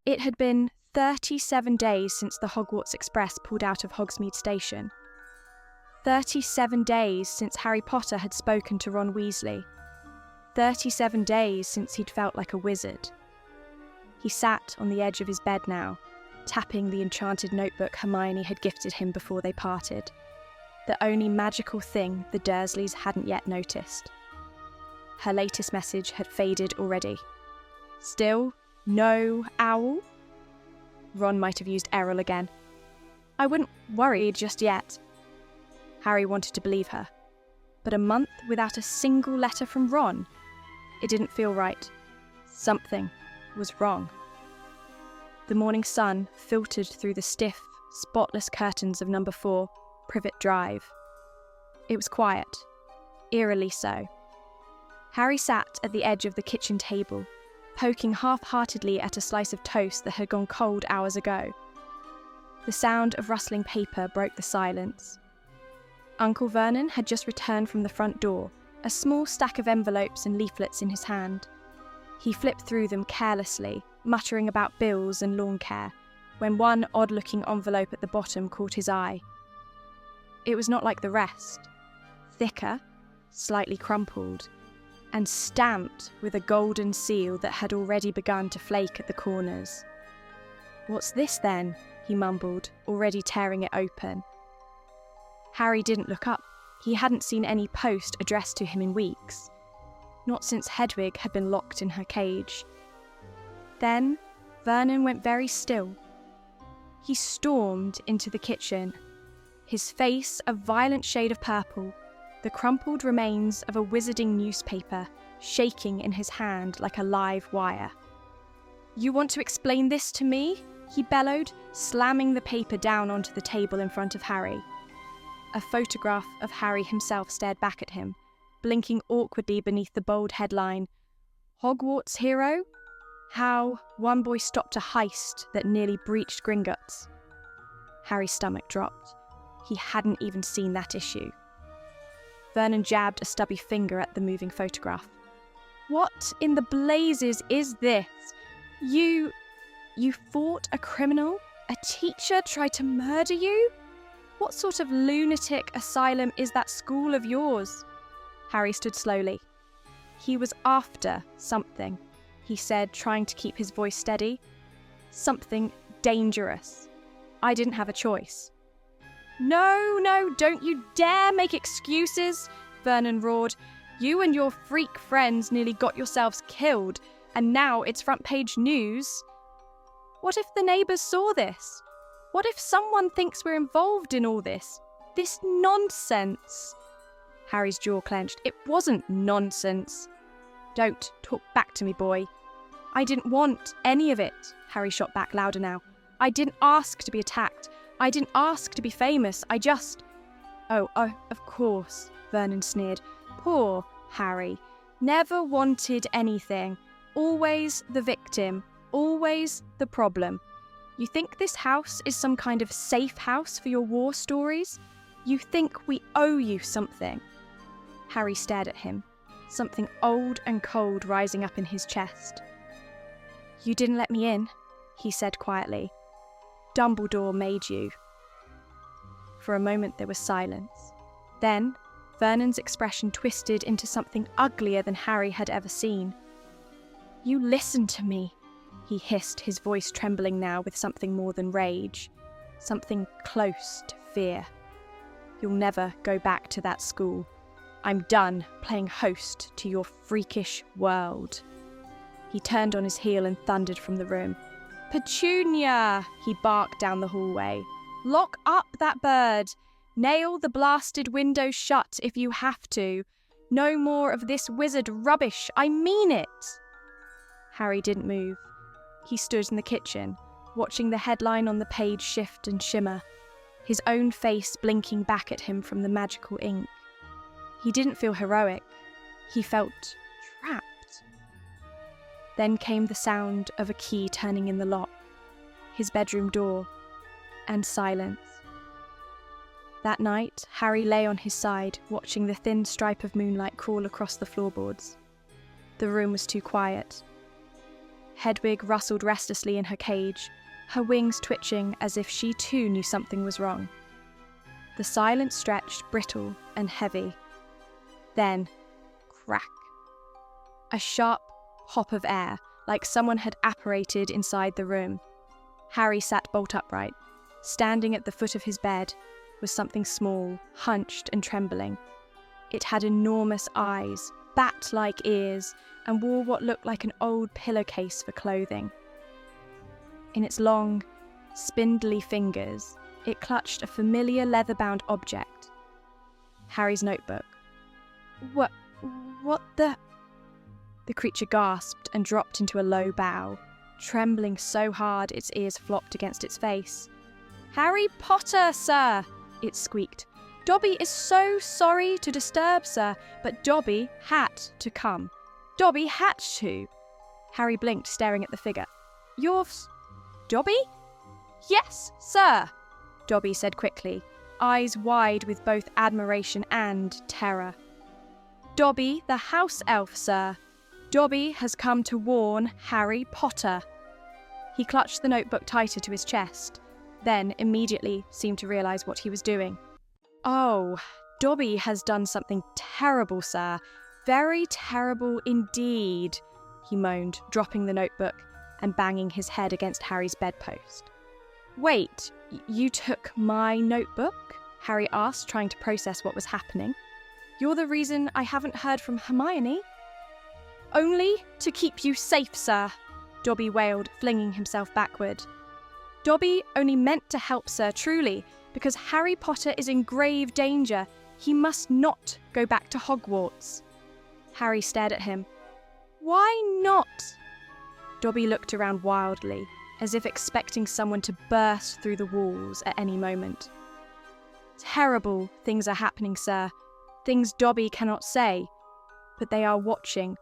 It had been 37 days since the Hogwarts Express pulled out of Hogsmeade Station. 37 days since Harry Potter had spoken to Ron Weasley. 37 days since he'd felt like a wizard. He sat on the edge of his bed now, tapping the enchanted notebook Hermione had gifted him before they parted. The only magical thing the Dursleys hadn't yet noticed. Her latest message had faded already. Still no owl? Ron might have used Errol again. I wouldn't worry just yet. Harry wanted to believe her. But a month without a single letter from Ron? It didn't feel right. Something was wrong. The morning sun filtered through the stiff, spotless curtains of number 4, Privet Drive. It was quiet, eerily so. Harry sat at the edge of the kitchen table, poking half-heartedly at a slice of toast that had gone cold hours ago. The sound of rustling paper broke the silence. Uncle Vernon had just returned from the front door, a small stack of envelopes and leaflets in his hand. He flipped through them carelessly, muttering about bills and lawn care, when one odd-looking envelope at the bottom caught his eye. It was not like the rest. Thicker, slightly crumpled, and stamped with a golden seal that had already begun to flake at the corners. "What's this then?" he mumbled, already tearing it open. Harry didn't look up. He hadn't seen any post addressed to him in weeks. Not since Hedwig had been locked in her cage. Then Vernon went very still. He stormed into the kitchen, his face a violent shade of purple, the crumpled remains of a wizarding newspaper shaking in his hand like a live wire. "You want to explain this to me?" he bellowed, slamming the paper down onto the table in front of Harry. A photograph of Harry himself stared back at him, blinking awkwardly beneath the bold headline, "Hogwarts Hero? How one boy stopped a heist that nearly breached Gringotts." Harry's stomach dropped. He hadn't even seen that issue. Vernon jabbed a stubby finger at the moving photograph. "What in the blazes is this? You fought a criminal? A teacher tried to murder you? What sort of lunatic asylum is that school of yours?" Harry stood slowly. "He was after something," he said, trying to keep his voice steady. "Something dangerous. I didn't have a choice." No, don't you dare make excuses," Vernon roared. "You and your freak friends nearly got yourselves killed, and now it's front page news. What if the neighbours saw this? What if someone thinks we're involved in all this? This nonsense." Harry's jaw clenched. "It wasn't nonsense." "Don't talk back to me, boy." "I didn't want any of it," Harry shot back louder now. "I didn't ask to be attacked. I didn't ask to be famous. I just—" Oh, of course," Vernon sneered. "Poor Harry. Never wanted anything. Always the victim. Always the problem. You think this house is some kind of safe house for your war stories? You think we owe you something?" Harry stared at him, something old and cold rising up in his chest. "You didn't let me in," he said quietly. "Dumbledore made you." For a moment there was silence. Then Vernon's expression twisted into something uglier than Harry had ever seen. "You listen to me," he hissed, his voice trembling now with something more than rage, something close to fear. "You'll never go back to that school. I'm done playing host to your freakish world." He turned on his heel and thundered from the room. "Petunia!" he barked down the hallway. "Lock up that bird! Nail the blasted window shut if you have to! No more of this wizard rubbish! I mean it!" Harry didn't move. He stood in the kitchen, watching the headline on the page shift and shimmer, his own face blinking back at him from the magical ink. He didn't feel heroic. He felt trapped. Then came the sound of a key turning in the lock, his bedroom door, and silence. That night, Harry lay on his side, watching the thin stripe of moonlight crawl across the floorboards. The room was too quiet. Hedwig rustled restlessly in her cage, her wings twitching as if she too knew something was wrong. The silence stretched brittle and heavy. Then, crack. A sharp hop of air, like someone had apparated inside the room. Harry sat bolt upright. Standing at the foot of his bed was something small, hunched and trembling. It had enormous eyes, bat-like ears, and wore what looked like an old pillowcase for clothing. In its long, spindly fingers, it clutched a familiar leather-bound object. Harry's notebook. What the... The creature gasped and dropped into a low bow, trembling so hard its ears flopped against its face. "Harry Potter, sir!" it squeaked. "Dobby is so sorry to disturb, sir, but Dobby had to come. Dobby had to." Harry blinked, staring at the figure. "You're... Dobby?" "Yes, sir," Dobby said quickly, eyes wide with both admiration and terror. "Dobby, the house elf, sir. Dobby has come to warn Harry Potter." He clutched the notebook tighter to his chest, then immediately seemed to realise what he was doing. "Oh, Dobby has done something terrible, sir. Very terrible indeed," he moaned, dropping the notebook and banging his head against Harry's bedpost. "Wait, you took my notebook?" Harry asked, trying to process what was happening. "You're the reason I haven't heard from Hermione?" "Only to keep you safe, sir," Dobby wailed, flinging himself backward. "Dobby only meant to help, sir, truly, because Harry Potter is in grave danger. He must not go back to Hogwarts." Harry stared at him. "Why not?" Dobby looked around wildly, as if expecting someone to burst through the walls at any moment. "Terrible things are happening, sir. Things Dobby cannot say. But they are watching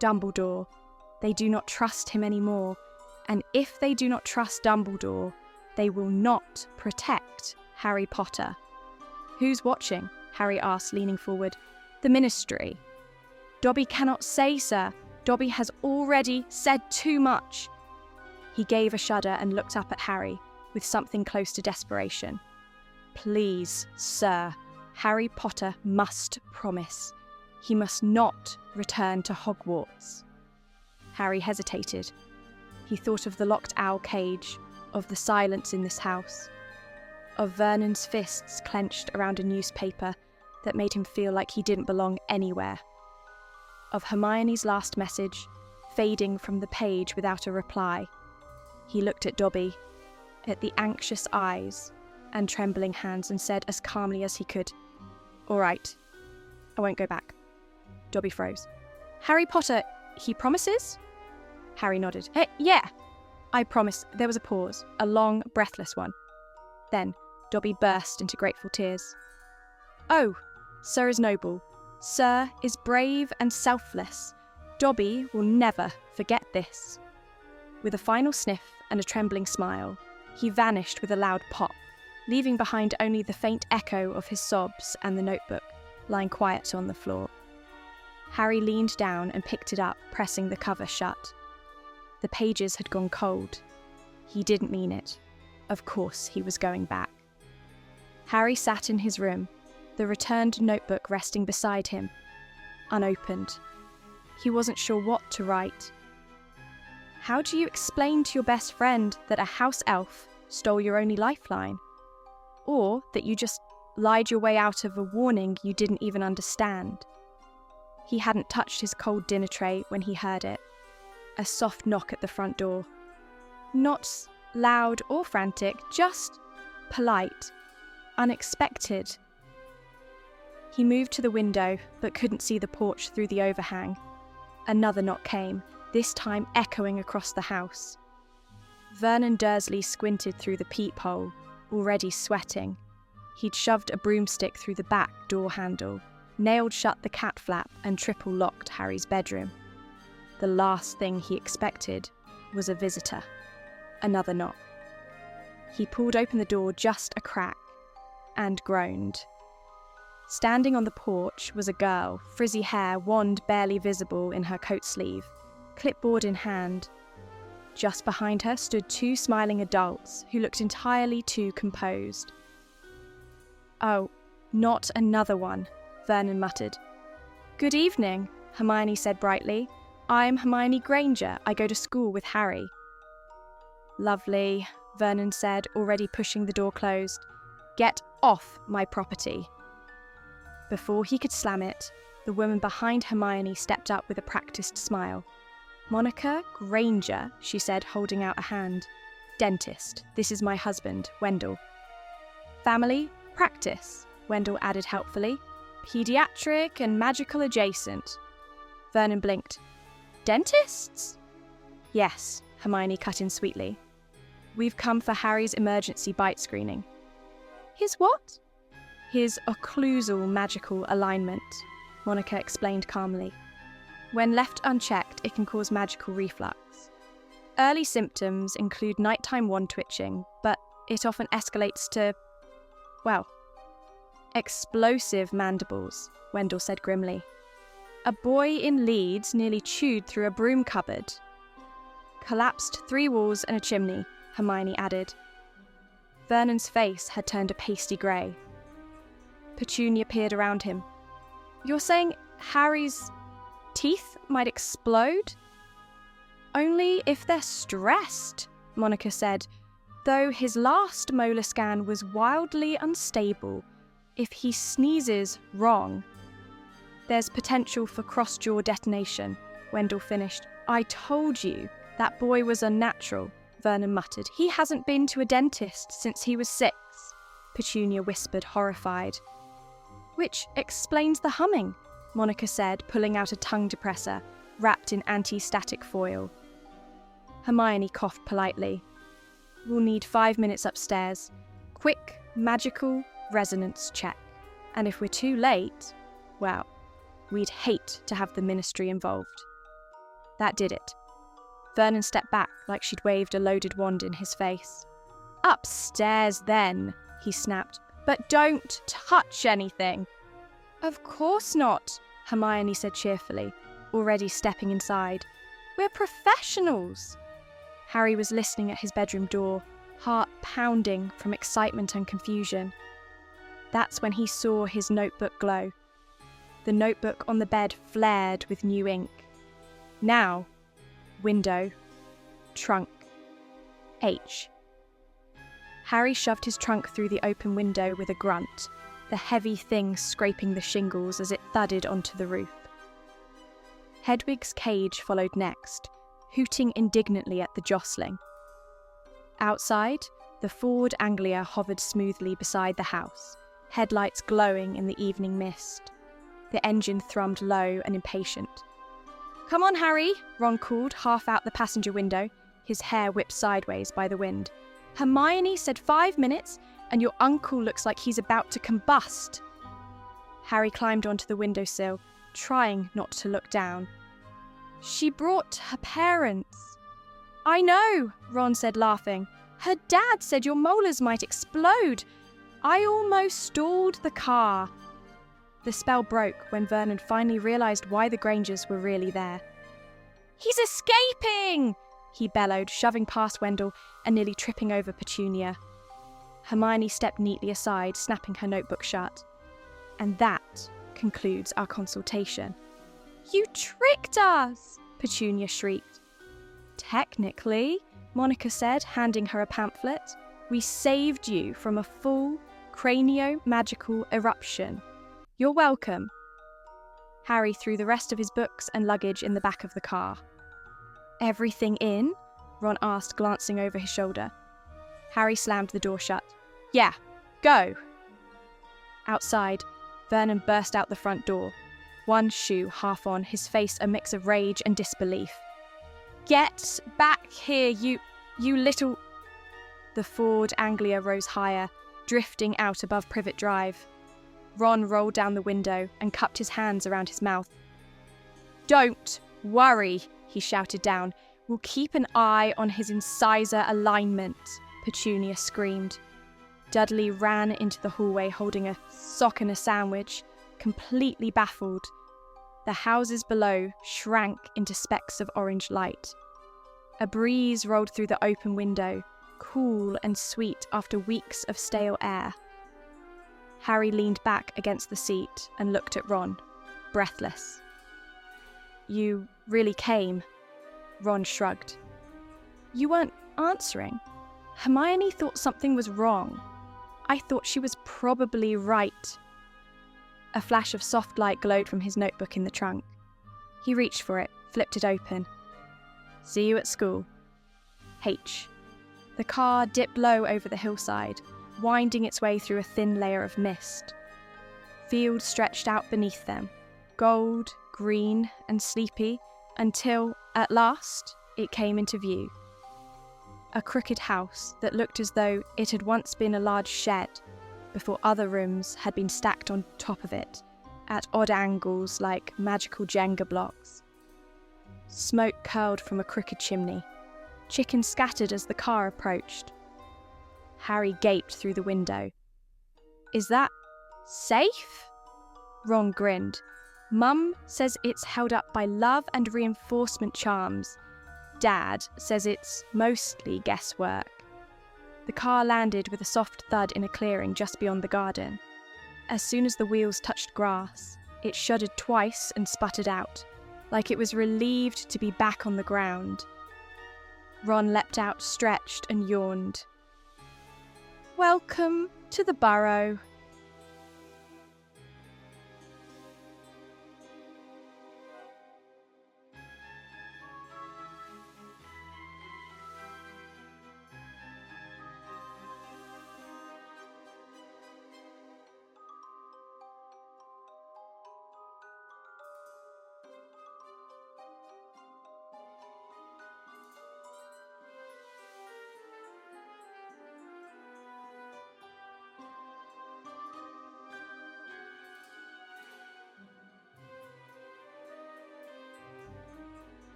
Dumbledore. They do not trust him anymore. And if they do not trust Dumbledore, they will not protect Harry Potter." "Who's watching?" Harry asked, leaning forward. "The Ministry." "Dobby cannot say, sir. Dobby has already said too much." He gave a shudder and looked up at Harry with something close to desperation. "Please, sir, Harry Potter must promise. He must not return to Hogwarts." Harry hesitated. He thought of the locked owl cage, of the silence in this house, of Vernon's fists clenched around a newspaper that made him feel like he didn't belong anywhere, of Hermione's last message fading from the page without a reply. He looked at Dobby, at the anxious eyes and trembling hands, and said as calmly as he could, "All right, I won't go back." Dobby froze. "Harry Potter, he promises?" Harry nodded. Yeah, I promise." There was a pause, a long, breathless one. Then Dobby burst into grateful tears. "Oh, Sir is noble. Sir is brave and selfless. Dobby will never forget this." With a final sniff and a trembling smile, he vanished with a loud pop, leaving behind only the faint echo of his sobs and the notebook lying quiet on the floor. Harry leaned down and picked it up, pressing the cover shut. The pages had gone cold. He didn't mean it. Of course he was going back. Harry sat in his room, the returned notebook resting beside him, unopened. He wasn't sure what to write. How do you explain to your best friend that a house elf stole your only lifeline? Or that you just lied your way out of a warning you didn't even understand? He hadn't touched his cold dinner tray when he heard it. A soft knock at the front door. Not loud or frantic, just polite, unexpected. He moved to the window, but couldn't see the porch through the overhang. Another knock came, this time echoing across the house. Vernon Dursley squinted through the peephole, already sweating. He'd shoved a broomstick through the back door handle, nailed shut the cat flap and triple-locked Harry's bedroom. The last thing he expected was a visitor. Another knock. He pulled open the door just a crack and groaned. Standing on the porch was a girl, frizzy hair, wand barely visible in her coat sleeve. clipboard in hand. Just behind her stood two smiling adults who looked entirely too composed. "Oh, not another one," Vernon muttered. "Good evening," Hermione said brightly. "I'm Hermione Granger. I go to school with Harry." "Lovely," Vernon said, already pushing the door closed. "Get off my property." Before he could slam it, the woman behind Hermione stepped up with a practiced smile. "Monica Granger," she said, holding out a hand. "Dentist. This is my husband, Wendell." "Family, practice," Wendell added helpfully. "Pediatric and magical adjacent." Vernon blinked. "Dentists?" "Yes," Hermione cut in sweetly. "We've come for Harry's emergency bite screening." "His what?" "His occlusal magical alignment," Monica explained calmly. "When left unchecked, it can cause magical reflux. Early symptoms include nighttime wand twitching, but it often escalates to, well, explosive mandibles," Wendell said grimly. "A boy in Leeds nearly chewed through a broom cupboard." "Collapsed 3 walls and a chimney," Hermione added. Vernon's face had turned a pasty grey. Petunia peered around him. "You're saying Harry's teeth might explode?" "Only if they're stressed," Monica said, "though his last molar scan was wildly unstable. If he sneezes wrong." "There's potential for cross-jaw detonation," Wendell finished. "I told you that boy was unnatural," Vernon muttered. "He hasn't been to a dentist since he was 6, Petunia whispered, horrified. "Which explains the humming," Monica said, pulling out a tongue depressor, wrapped in anti-static foil. Hermione coughed politely. "We'll need 5 minutes upstairs. Quick, magical resonance check. And if we're too late, well, we'd hate to have the ministry involved." That did it. Vernon stepped back like she'd waved a loaded wand in his face. "Upstairs, then," he snapped. "But don't touch anything." "Of course not," Hermione said cheerfully, already stepping inside. "We're professionals." Harry was listening at his bedroom door, heart pounding from excitement and confusion. That's when he saw his notebook glow. The notebook on the bed flared with new ink. Now, window, trunk, H. Harry shoved his trunk through the open window with a grunt, the heavy thing scraping the shingles as it thudded onto the roof. Hedwig's cage followed next, hooting indignantly at the jostling. Outside, the Ford Anglia hovered smoothly beside the house, headlights glowing in the evening mist. The engine thrummed low and impatient. "Come on, Harry," Ron called, half out the passenger window, his hair whipped sideways by the wind. "Hermione said 5 minutes, and your uncle looks like he's about to combust." Harry climbed onto the windowsill, trying not to look down. "She brought her parents." "I know," Ron said, laughing. "Her dad said your molars might explode. I almost stalled the car." The spell broke when Vernon finally realised why the Grangers were really there. "He's escaping!" he bellowed, shoving past Wendell and nearly tripping over Petunia. Hermione stepped neatly aside, snapping her notebook shut. "And that concludes our consultation." "You tricked us!" Petunia shrieked. "Technically," Monica said, handing her a pamphlet, "we saved you from a full cranio-magical eruption. You're welcome." Harry threw the rest of his books and luggage in the back of the car. "Everything in?" Ron asked, glancing over his shoulder. Harry slammed the door shut. "Yeah, go!" Outside, Vernon burst out the front door, one shoe half on, his face a mix of rage and disbelief. "Get back here, you little..." The Ford Anglia rose higher, drifting out above Privet Drive. Ron rolled down the window and cupped his hands around his mouth. "Don't worry," he shouted down. "We'll keep an eye on his incisor alignment," Petunia screamed. Dudley ran into the hallway holding a sock and a sandwich, completely baffled. The houses below shrank into specks of orange light. A breeze rolled through the open window, cool and sweet after weeks of stale air. Harry leaned back against the seat and looked at Ron, breathless. "You really came?" Ron shrugged. "You weren't answering. Hermione thought something was wrong. I thought she was probably right." A flash of soft light glowed from his notebook in the trunk. He reached for it, flipped it open. "See you at school. H." The car dipped low over the hillside, winding its way through a thin layer of mist. Fields stretched out beneath them, gold, green, and sleepy, until, at last, it came into view. A crooked house that looked as though it had once been a large shed, before other rooms had been stacked on top of it, at odd angles like magical Jenga blocks. Smoke curled from a crooked chimney. Chickens scattered as the car approached. Harry gaped through the window. "Is that safe?" Ron grinned. "Mum says it's held up by love and reinforcement charms. Dad says it's mostly guesswork." The car landed with a soft thud in a clearing just beyond the garden. As soon as the wheels touched grass, it shuddered twice and sputtered out, like it was relieved to be back on the ground. Ron leapt out, stretched, and yawned. "Welcome to the Burrow,"